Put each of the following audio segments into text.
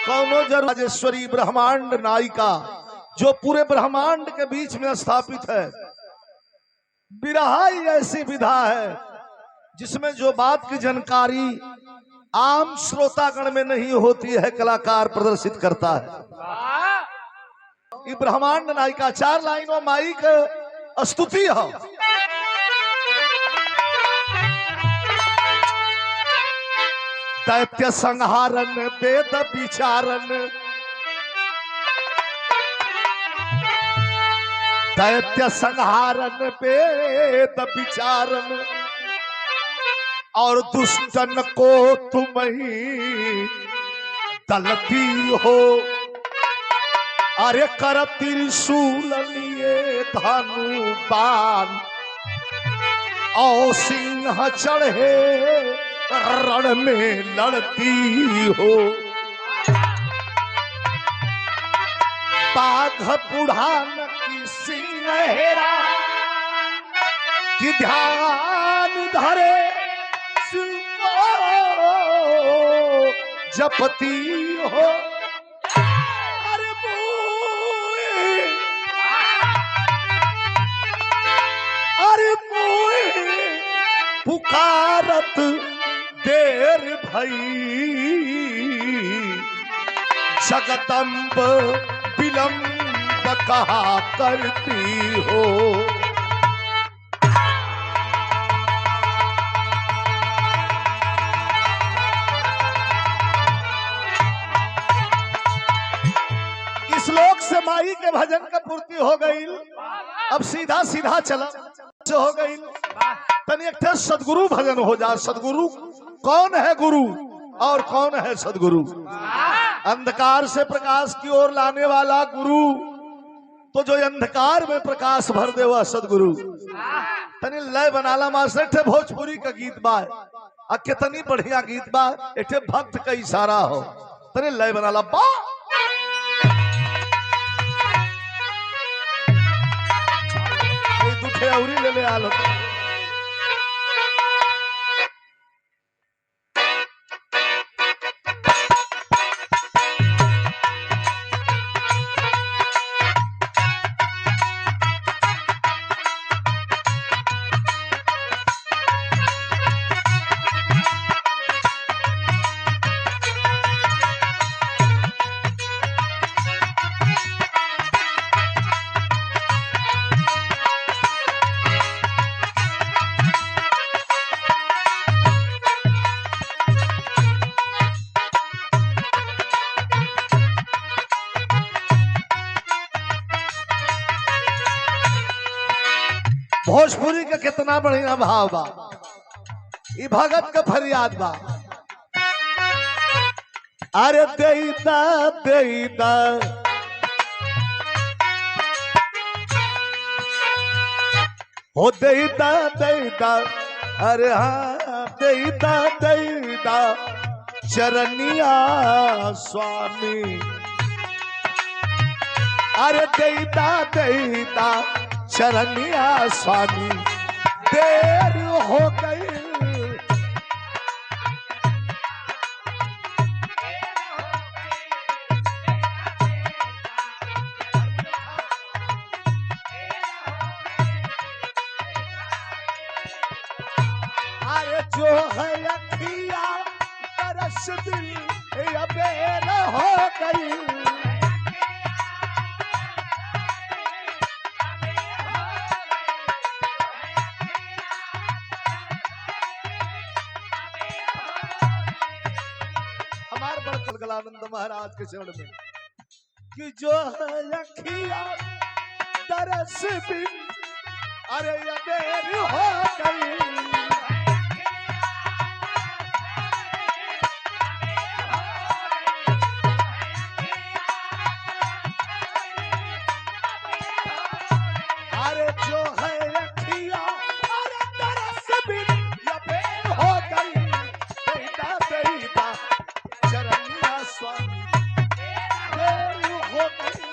कौनो राजेश्वरी ब्रह्मांड नायिका जो पूरे ब्रह्मांड के बीच में स्थापित है। विरहा ही ऐसी विधा है जिसमें जो बात की जानकारी आम श्रोतागण में नहीं होती है, कलाकार प्रदर्शित करता है। ये ब्रह्मांड नायिका 4 लाइनों माई के स्तुति है। दैत्य संहारन वेद विचारन, दैत्य संहारन वेद विचारन, और दुष्टन को तुम ही दलती हो। अरे कर त्रिशूल लिए धनु बाण, और सिंह चढ़े रण में लड़ती हो। बाघ बुढ़ान की सिंह हेरा कि ध्यान धरे जपती हो। अरे मोए, अरे मोए पुकारत देर भई, जगदम्ब विलंब कहा करती हो। इस लोक से माई के भजन का पूर्ति हो गई। अब सीधा सीधा चला हो गई। तनी एक सदगुरु भजन हो जा। सदगुरु कौन है? गुरु। और कौन है सदगुरु? अंधकार से प्रकाश की ओर लाने वाला गुरु। तो जो अंधकार में प्रकाश भर दे वह सदगुरु। तनी लय बनाला मास्टर थे भोजपुरी का गीत बा, कितनी बढ़िया गीत बा। एठे भक्त का इशारा हो। तनी लय बनाला बा। दुठे औरी ले ले आलो। भोजपुरी का कितना बढ़िया भाव बा। ई भगत का फरियाद बा। अरे देईदा देईदा हो देईदा देईदा, अरे हाँ देईदा देईदा चरनिया स्वामी। अरे देईदा देईदा चरनिया स्वामी, देर हो गई। अरे जो है अखिया तरस दिल अबेर हो गई। आनंद महाराज के चरण में कि जो है अखिया तरस बिन, अरे अबेर हो गई। अरे जो है अखिया अरे तरस बिन अबेर हो गई। देईदा देईदा चरनिया स्वामी, देर हो गई।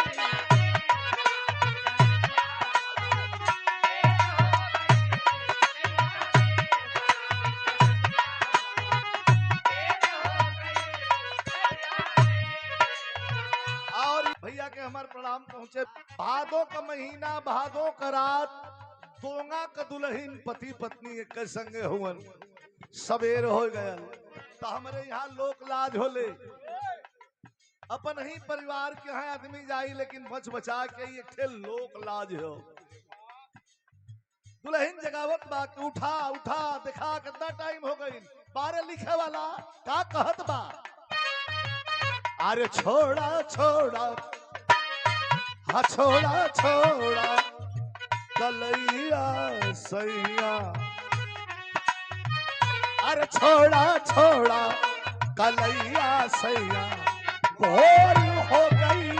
हमारे प्रणाम पहुंचे। भादो का महीना, भादो का रात, दोंगा का दुल्हन पति पत्नी एक संगे हुवन, सवेर हो गया तो हमारे यहाँ लोक लाज होले। अपन ही परिवार के यहाँ आदमी जाई लेकिन बच बचा के एक ठे लोक लाज हो। दुल्हन जगावत बा कि उठा उठा, देखा कितना टाइम हो गई। बारे लिखे वाला का कहत बा, अरे छोड़ा छोड़ा, हाँ छोड़ा छोड़ा कलैया सैया, अरे छोड़ा छोड़ा कलैया सैया, भोर हो गई।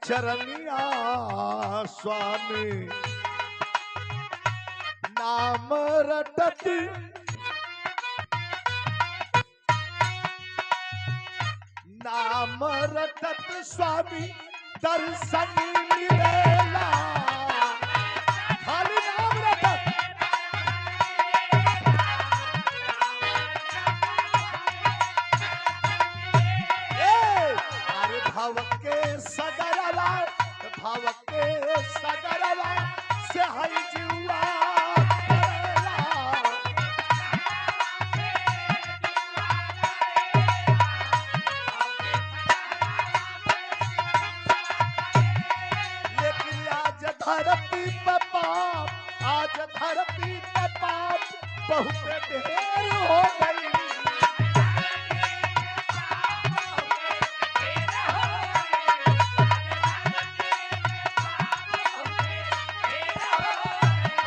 चरनिया स्वामी नाम रटत, नाम रटत स्वामी दर्शन मिलेला, खाली नाम रटत। अरे भाव के सगरवा, भाव के सगरवा से हई जुआ धरती पे पाप, आज धरती पे पाप बहुत ढेर हो गई।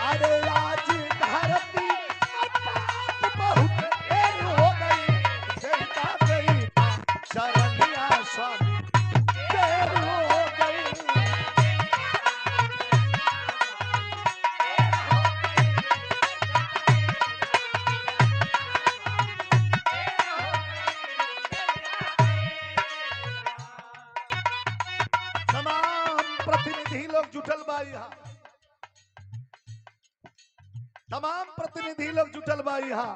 अरे आज धरती पे पाप बहुत ढेर हो गई, देवता गई चरनिया स्वामी ढेर हो गई। प्रतिनिधि लोग जुटल बा यहाँ, तमाम प्रतिनिधि लोग जुटल बा यहाँ।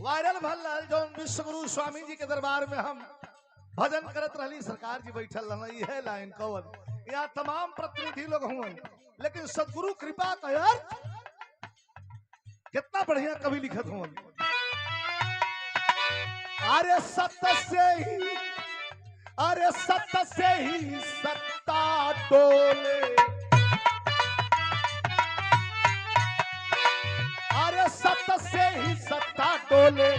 वायरल भल जो विश्वगुरु स्वामी जी के दरबार में हम भजन करत रहली, सरकार जी बैठल रहना, यह लाइन कवन यहाँ तमाम प्रतिनिधि लोग हुए, लेकिन सदगुरु कृपा का यार कितना बढ़िया कवि लिखत हुए। अरे सत्य से ही, अरे सत्य से ही सत्ता डोले, अरे सत्य से ही सत्ता डोले,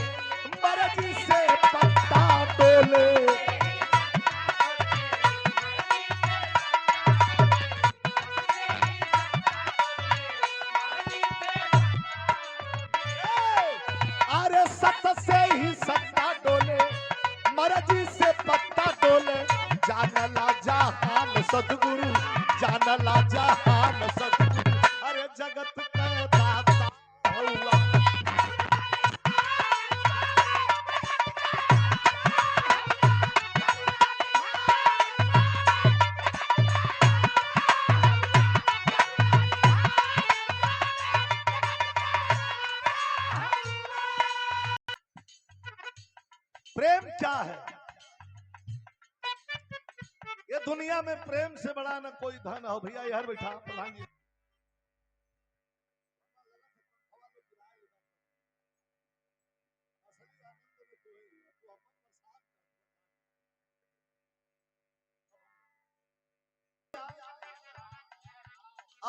मर्जी से पत्ता डोले। अरे सत्य से ही सत्ता डोले, मर्जी से पत्ता डोले, जानला जहान सतगुरु, जानला जहान सतगुरु, अरे जगत का दाता हुआ। प्रेम क्या है? ये दुनिया में प्रेम से बड़ा ना कोई धन हो। भैया यार बैठा प्रधान जी,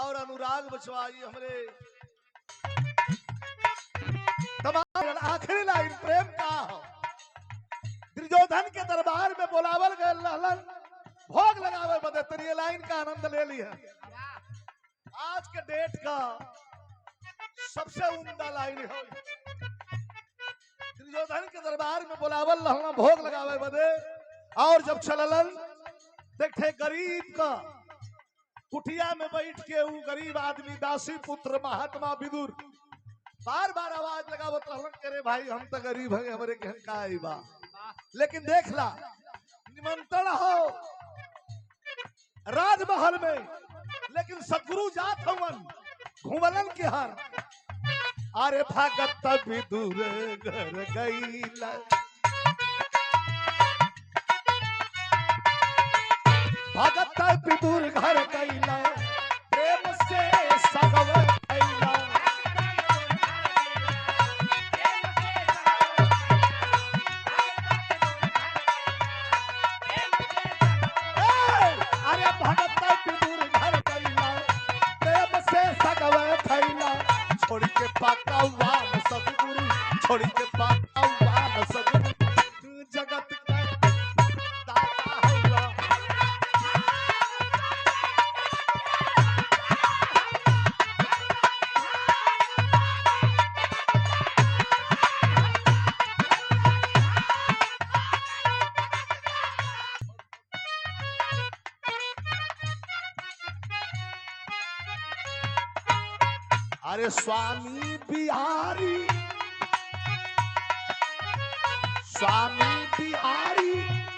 और अनुराग बचवाई हमरे तमाम आखिरी लाइन प्रेम का हो। दुर्योधन के दरबार में बोलावल गए लहलन भोग लगावे बदे तेरी लाइन का आनंद ले लिया। आज के डेट का सबसे उम्दा लाइन है। दुर्योधन के दरबार में बोलावल लहलन भोग लगावे बदे और जब चललन देखे गरीब का कुटिया में बैठ के वो गरीब आदमी दासी पुत्र महात्मा विदुर बार बार आवाज लगावत रहलन करे भाई हम तो गरीब हैं हमारे कहन का आई बा। लेकिन देख ला निमंत्रण हो राजमहल में लेकिन सदगुरु जात हवन घुमलन के हर अरे भगत विदुर घर गईला भगत विदुर घर गईला प्रेम से सगव गईला अरे भगत विदुर घर गईला प्रेम से सगव गईला छोड़ के पाका वान सदगुरु छोड़ के पाका वान सदगुरु जगत का दाता हुआ। अरे स्वामी बिहारी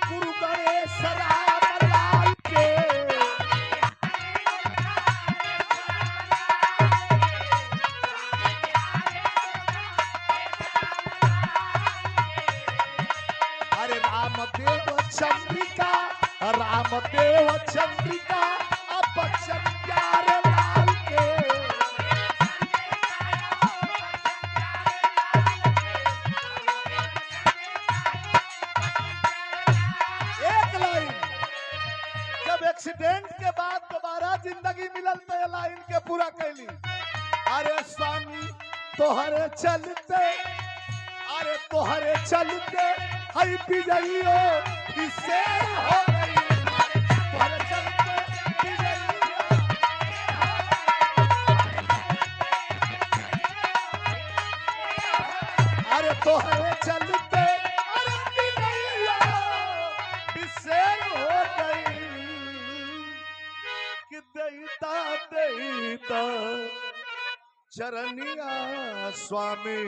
गुरु गणेश राम लाल के अरे रामदेव चंद्रिका बच्चन प्यारे लाल के एक्सीडेंट के बाद दोबारा जिंदगी मिलल तो ये लाइन के पूरा कैली। अरे स्वामी तोहरे चलते हई विजयियो इससे हो गई तोहरे चलते अरे तोहरे चलते अरे विजयियो इससे हो गई देता चरनिया स्वामी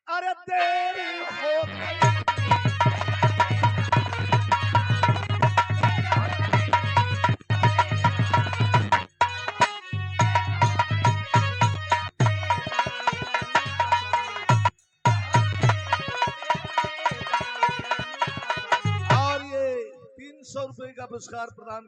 अरे तेरी हो और ये 300 रुपए का पुरस्कार प्रदान